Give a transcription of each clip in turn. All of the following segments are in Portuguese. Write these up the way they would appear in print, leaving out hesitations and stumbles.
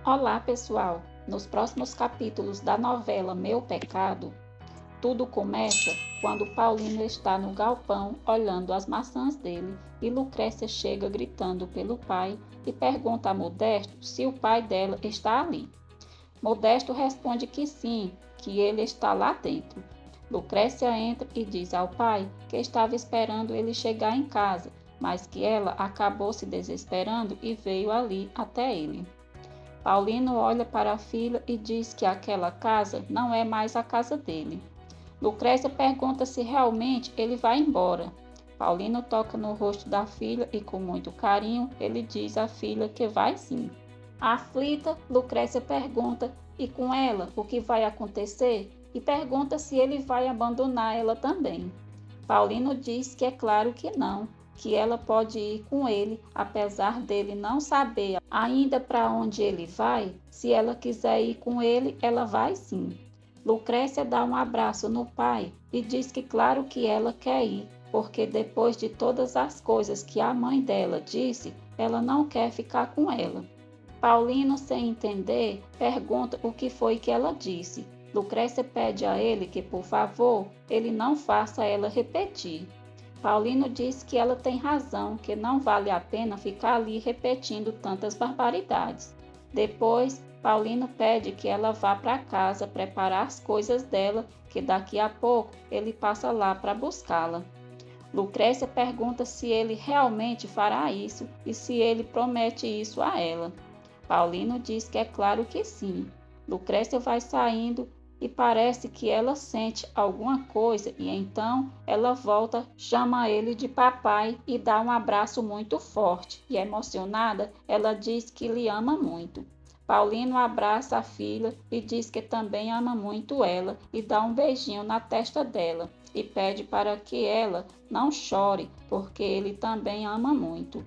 Olá, pessoal! Nos próximos capítulos da novela Meu Pecado, tudo começa quando Paulino está no galpão olhando as maçãs dele e Lucrécia chega gritando pelo pai e pergunta a Modesto se o pai dela está ali. Modesto responde que sim, que ele está lá dentro. Lucrécia entra e diz ao pai que estava esperando ele chegar em casa, mas que ela acabou se desesperando e veio ali até ele. Paulino olha para a filha e diz que aquela casa não é mais a casa dele. Lucrécia pergunta se realmente ele vai embora. Paulino toca no rosto da filha e, com muito carinho, ele diz à filha que vai sim. Aflita, Lucrécia pergunta: e com ela, o que vai acontecer? E pergunta se ele vai abandonar ela também. Paulino diz que é claro que não, que ela pode ir com ele, apesar dele não saber ainda para onde ele vai. Se ela quiser ir com ele, ela vai sim. Lucrécia dá um abraço no pai e diz que claro que ela quer ir, porque depois de todas as coisas que a mãe dela disse, ela não quer ficar com ela. Paulino, sem entender, pergunta o que foi que ela disse. Lucrécia pede a ele que, por favor, ele não faça ela repetir. Paulino diz que ela tem razão, que não vale a pena ficar ali repetindo tantas barbaridades. Depois, Paulino pede que ela vá para casa preparar as coisas dela, que daqui a pouco ele passa lá para buscá-la. Lucrécia pergunta se ele realmente fará isso e se ele promete isso a ela. Paulino diz que é claro que sim. Lucrécia vai saindo e parece que ela sente alguma coisa e então ela volta, chama ele de papai e dá um abraço muito forte. E emocionada, ela diz que lhe ama muito. Paulino abraça a filha e diz que também ama muito ela e dá um beijinho na testa dela e pede para que ela não chore, porque ele também ama muito.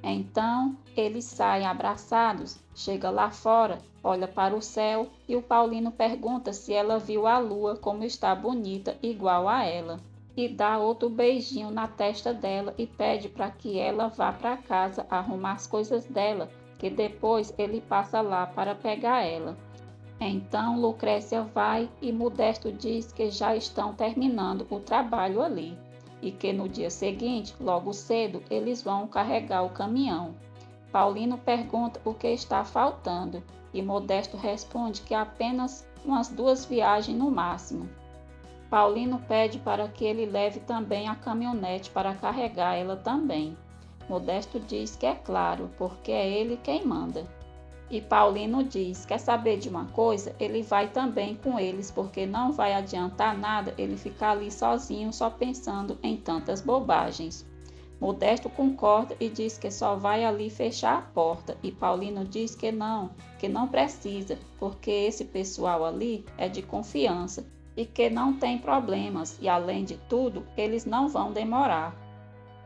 Então, eles saem abraçados, chega lá fora, olha para o céu e o Paulino pergunta se ela viu a lua como está bonita, igual a ela. E dá outro beijinho na testa dela e pede para que ela vá para casa arrumar as coisas dela, que depois ele passa lá para pegar ela. Então Lucrécia vai e Modesto diz que já estão terminando o trabalho ali e que no dia seguinte, logo cedo, eles vão carregar o caminhão. Paulino pergunta o que está faltando e Modesto responde que apenas umas 2 viagens no máximo. Paulino pede para que ele leve também a caminhonete para carregar ela também. Modesto diz que é claro, porque é ele quem manda. E Paulino diz: quer saber de uma coisa? Ele vai também com eles, porque não vai adiantar nada ele ficar ali sozinho só pensando em tantas bobagens. Modesto concorda e diz que só vai ali fechar a porta, e Paulino diz que não precisa, porque esse pessoal ali é de confiança e que não tem problemas, e além de tudo, eles não vão demorar.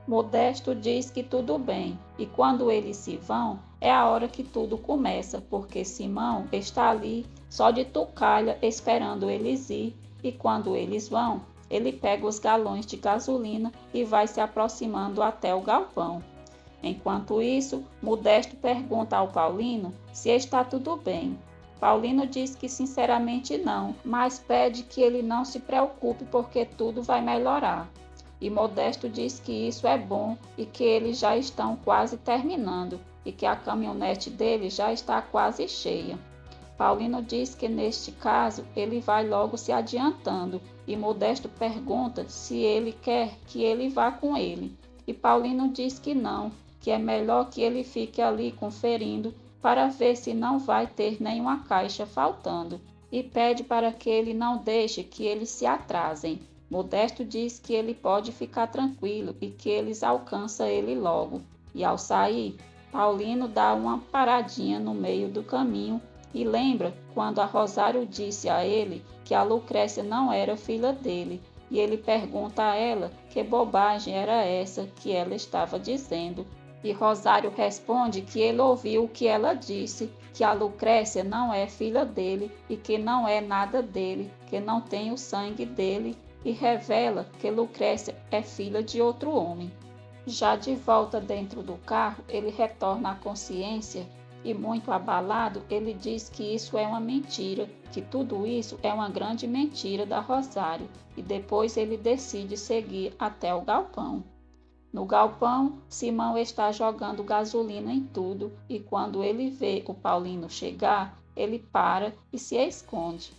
Modesto diz que tudo bem, e quando eles se vão, é a hora que tudo começa, porque Simão está ali só de tucalha esperando eles ir, e quando eles vão, ele pega os galões de gasolina e vai se aproximando até o galpão. Enquanto isso, Modesto pergunta ao Paulino se está tudo bem. Paulino diz que sinceramente não, mas pede que ele não se preocupe porque tudo vai melhorar. E Modesto diz que isso é bom e que eles já estão quase terminando e que a caminhonete dele já está quase cheia. Paulino diz que neste caso ele vai logo se adiantando e Modesto pergunta se ele quer que ele vá com ele. E Paulino diz que não, que é melhor que ele fique ali conferindo para ver se não vai ter nenhuma caixa faltando e pede para que ele não deixe que eles se atrasem. Modesto diz que ele pode ficar tranquilo e que eles alcançam ele logo. E ao sair, Paulino dá uma paradinha no meio do caminho e lembra quando a Rosário disse a ele que a Lucrécia não era filha dele. E ele pergunta a ela que bobagem era essa que ela estava dizendo. E Rosário responde que ele ouviu o que ela disse, que a Lucrécia não é filha dele e que não é nada dele, que não tem o sangue dele, e revela que Lucrécia é filha de outro homem. Já de volta dentro do carro, ele retorna à consciência e muito abalado, ele diz que isso é uma mentira, que tudo isso é uma grande mentira da Rosário, e depois ele decide seguir até o galpão. No galpão, Simão está jogando gasolina em tudo e quando ele vê o Paulino chegar, ele para e se esconde.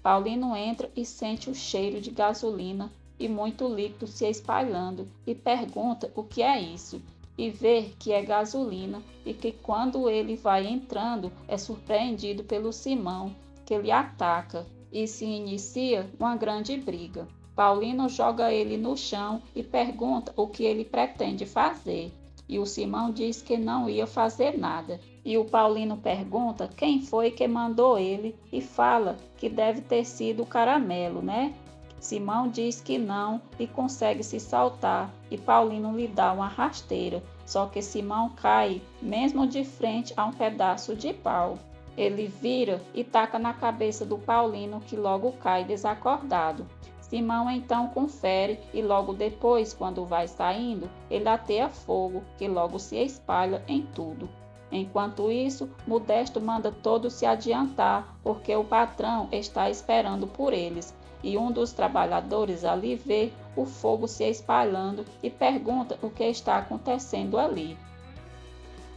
Paulino entra e sente o cheiro de gasolina e muito líquido se espalhando e pergunta o que é isso e vê que é gasolina e que quando ele vai entrando é surpreendido pelo Simão, que lhe ataca e se inicia uma grande briga. Paulino joga ele no chão e pergunta o que ele pretende fazer. E o Simão diz que não ia fazer nada. E o Paulino pergunta quem foi que mandou ele e fala que deve ter sido o Caramelo, né? Simão diz que não e consegue se soltar e Paulino lhe dá uma rasteira. Só que Simão cai mesmo de frente a um pedaço de pau. Ele vira e taca na cabeça do Paulino que logo cai desacordado. Simão então confere e logo depois, quando vai saindo, ele ateia fogo, que logo se espalha em tudo. Enquanto isso, Modesto manda todos se adiantar, porque o patrão está esperando por eles. E um dos trabalhadores ali vê o fogo se espalhando e pergunta o que está acontecendo ali.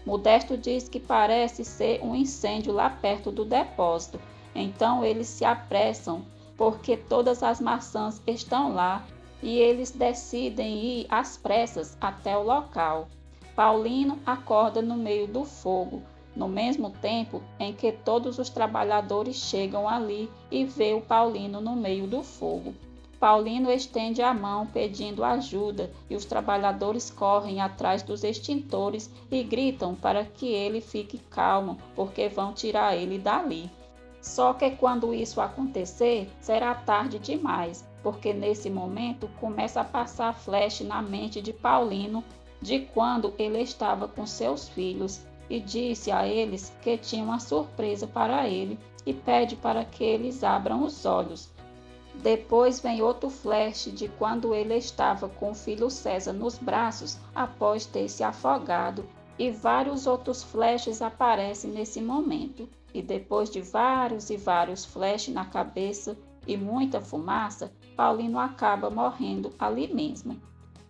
Modesto diz que parece ser um incêndio lá perto do depósito. Então eles se apressam porque todas as maçãs estão lá e eles decidem ir às pressas até o local. Paulino acorda no meio do fogo, no mesmo tempo em que todos os trabalhadores chegam ali e vê o Paulino no meio do fogo. Paulino estende a mão pedindo ajuda e os trabalhadores correm atrás dos extintores e gritam para que ele fique calmo, porque vão tirar ele dali. Só que quando isso acontecer, será tarde demais, porque nesse momento começa a passar flash na mente de Paulino de quando ele estava com seus filhos e disse a eles que tinha uma surpresa para ele e pede para que eles abram os olhos. Depois vem outro flash de quando ele estava com o filho César nos braços após ter se afogado e vários outros flashes aparecem nesse momento. E depois de vários e vários flashes na cabeça e muita fumaça, Paulino acaba morrendo ali mesmo.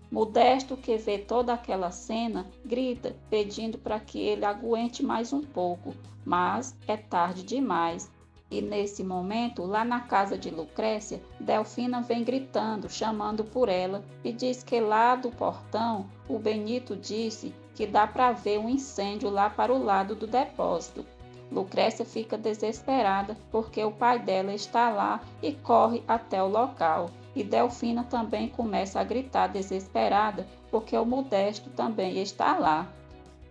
Modesto, que vê toda aquela cena, grita pedindo para que ele aguente mais um pouco, mas é tarde demais. E nesse momento, lá na casa de Lucrécia, Delfina vem gritando, chamando por ela e diz que lá do portão, o Benito disse que dá para ver um incêndio lá para o lado do depósito. Lucrécia fica desesperada porque o pai dela está lá e corre até o local. E Delfina também começa a gritar desesperada porque o Modesto também está lá.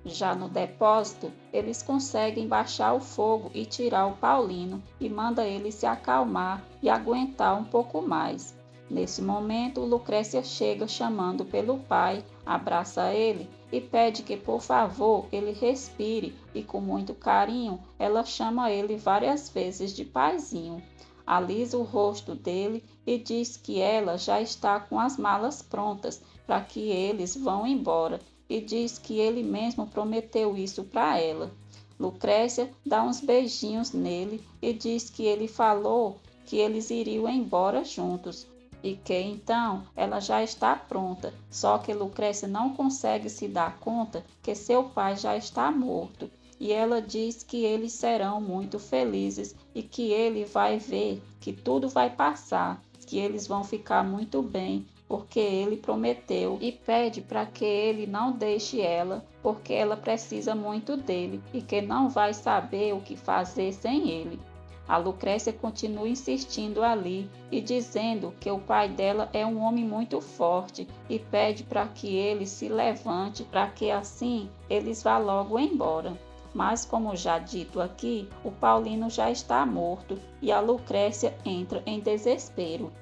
Já no depósito, eles conseguem baixar o fogo e tirar o Paulino e manda ele se acalmar e aguentar um pouco mais. Nesse momento, Lucrécia chega chamando pelo pai, abraça ele e pede que, por favor, ele respire e, com muito carinho, ela chama ele várias vezes de paizinho. Alisa o rosto dele e diz que ela já está com as malas prontas para que eles vão embora e diz que ele mesmo prometeu isso para ela. Lucrécia dá uns beijinhos nele e diz que ele falou que eles iriam embora juntos e que então ela já está pronta, só que Lucrécia não consegue se dar conta que seu pai já está morto. E ela diz que eles serão muito felizes e que ele vai ver que tudo vai passar, que eles vão ficar muito bem, porque ele prometeu e pede para que ele não deixe ela, porque ela precisa muito dele e que não vai saber o que fazer sem ele. A Lucrécia continua insistindo ali e dizendo que o pai dela é um homem muito forte e pede para que ele se levante para que assim eles vá logo embora. Mas, como já dito aqui, o Paulino já está morto e a Lucrécia entra em desespero.